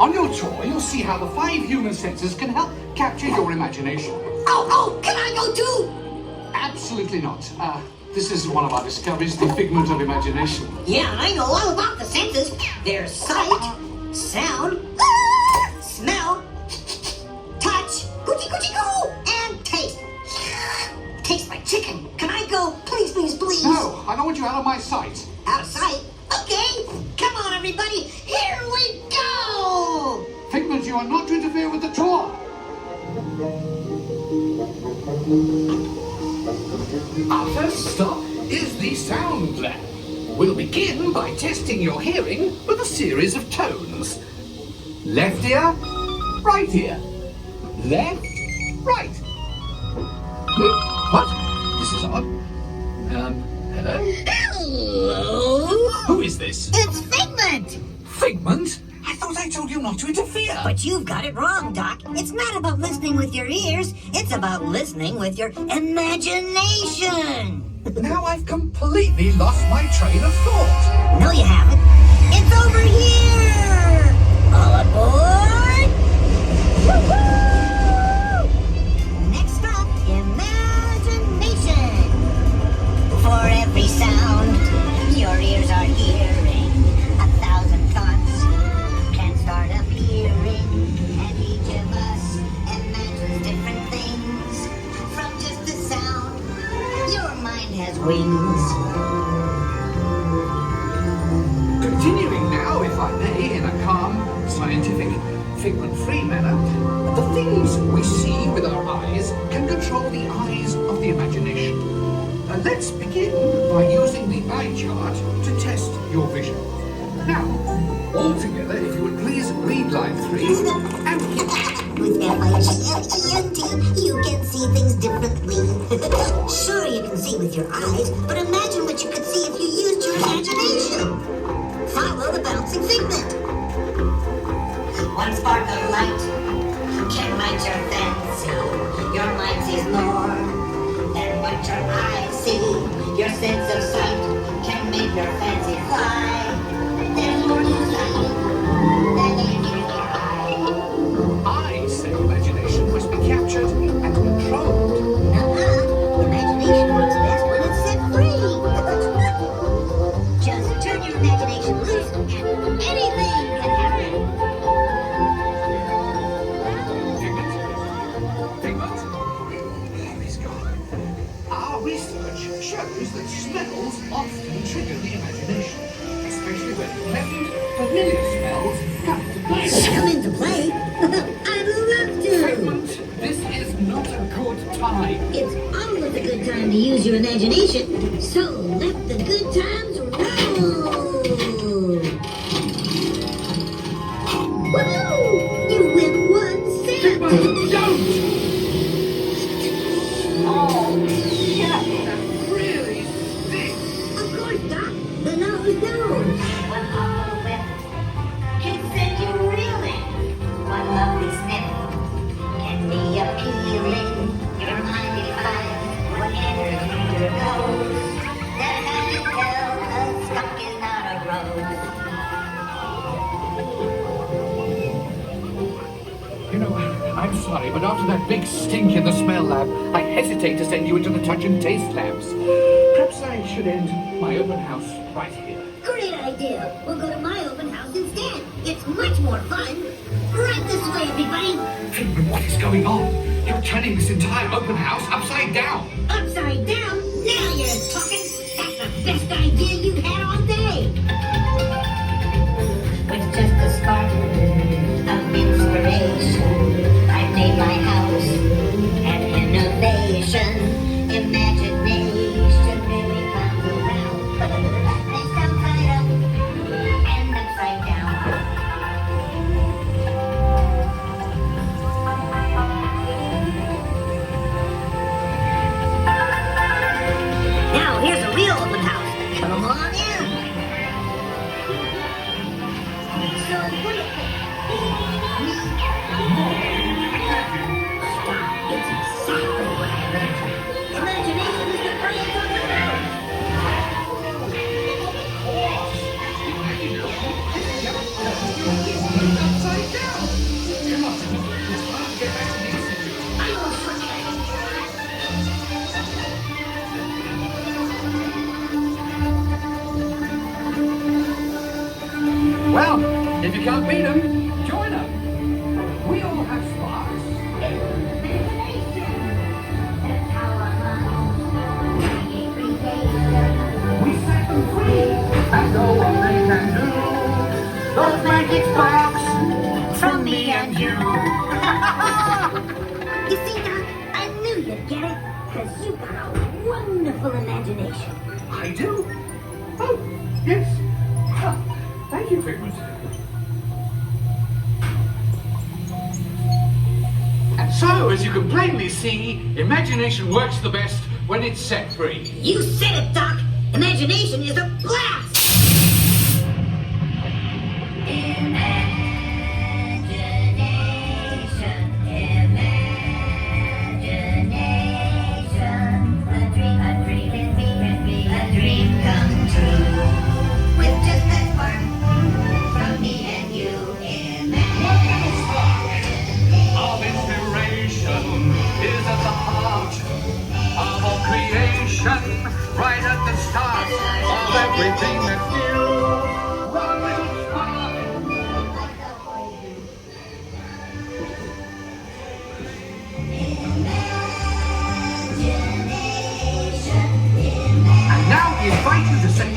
On your tour, you'll see how the 5 human senses can help capture your imagination. Oh, can I go too? Absolutely not. This is one of our discoveries, the figment of imagination. Yeah, I know all about the senses. There's sight, sound, smell, touch, coochie-coochie-coo, and taste. Tastes like chicken. Can I go? Please, please, please. No, I don't want you out of my sight. Out of sight? Okay. Come on, everybody. Here we go. Figment, you are not to interfere with the tour. Our first stop is the sound lab. We'll begin by testing your hearing with a series of tones. Left ear, right ear. Left, right. What? This is odd. Hello? Hello? Who is this? It's Figment. Figment? I thought I told you not to interfere. But you've got it wrong, Doc. It's not about listening with your ears. It's about listening with your imagination. Now I've completely lost my train of thought. No, you haven't. It's over here. All aboard. Woo-hoo! Next stop, imagination. For every sound your ears are hearing, 1,000 thoughts can start appearing, and each of us imagines different things from just the sound. Your mind has wings. Continuing now, if I may, in a calm, scientific, figment-free manner, the things we see with our eyes can control the eyes of the imagination. Let's begin by using the eye chart to test your vision. Now, all together, if you would please read line 3 and hit. With F-I-G-M-E-N-T, you can see things differently. Sure, you can see with your eyes, but imagine what you could see if you used your imagination. Follow the bouncing figment. One spark of light can light your fancy. Your mind sees more than what your eyes see. Your sense of sight can make your fancy fly. There's more to sight than in your eye. I say imagination must be captured and controlled. Imagination works best when it's set free. Just turn your imagination loose and anything can happen. Figment? Oh, he's gone. Our research shows that smells often trigger the imagination, especially when pleasant, familiar smells come to play. Come into play? I'd love to. Figment, this is not a good time. It's always a good time to use your imagination. So let the good times roll. Woohoo! You win one cent. Figment, don't! Oh, yeah, that really stinks. Of course, Doc. The nose knows. One awful whiff can send you reeling. One lovely sniff can be appealing. Your mind defines what enters your nose. That's how you tell a skunk is not a rose. You know, I'm sorry, but after that big stink in the smell lab, I hesitate to send you into the touch and taste labs. Perhaps I should end my open house right here. Great idea. We'll go to my open house instead. It's much more fun. Right this way, everybody. Figment, what is going on? You're turning this entire open house upside down. Upside down? Now you're talking. That's the best idea you've had all day. With just a spark of inspiration, I made my house an innovation. Imagination really comes around. It's upside up and upside down. Now here's a real open house. If you can't beat them, join them. We all have sparks. We set them free, and no one they can do. Those magic sparks from me and you. You see, Doc, I knew you'd get it, because you got a wonderful imagination. I do? Oh, yes. Thank you, Figment. And so, as you can plainly see, imagination works the best when it's set free. You said it, Doc. Imagination is a blast. Of inspiration is at the heart of all creation, right at the start of everything that's new. One little spark. And now we invite you to say